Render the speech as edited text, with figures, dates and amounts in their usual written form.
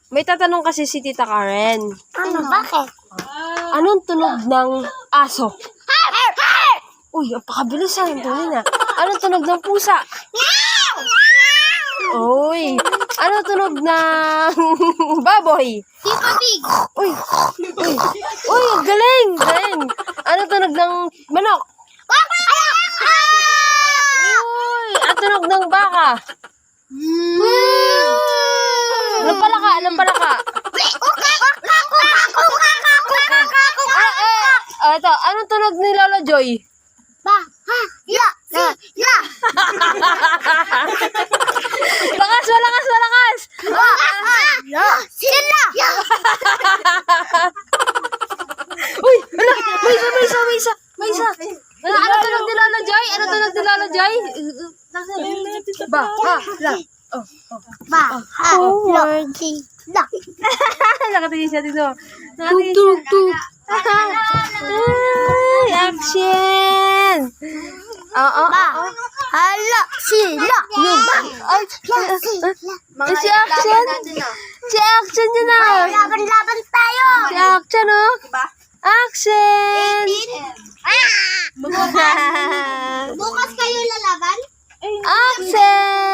May tatanong kasi si Tita Karen. Ano? Bakit? Anong tunog ng aso? Uy, ang pakabilis ang tuloy na. Anong tunog ng pusa? Uy, anong tunog ng baboy? Peppa Pig. Uy, uy, galing, galing. Anong tunog ng manok? Uy, ang tunog ng baka? Anong palaka? Anong palaka? Ito, anong tunog ni Lolo Joy? Lakas, malakas, malakas! Sila! Uy, ala, may isa. Ano tunog ni Lolo Joy? Ano tunog ni Lolo Joy? Nakatingin siya dito. Nakatingin siya. Ay, action! Oo. Hala! Sila! Ay, si Action! Si Action yun na! Laban-laban tayo! Si Action, oh! Action! Bukas kayo lalaban? Action!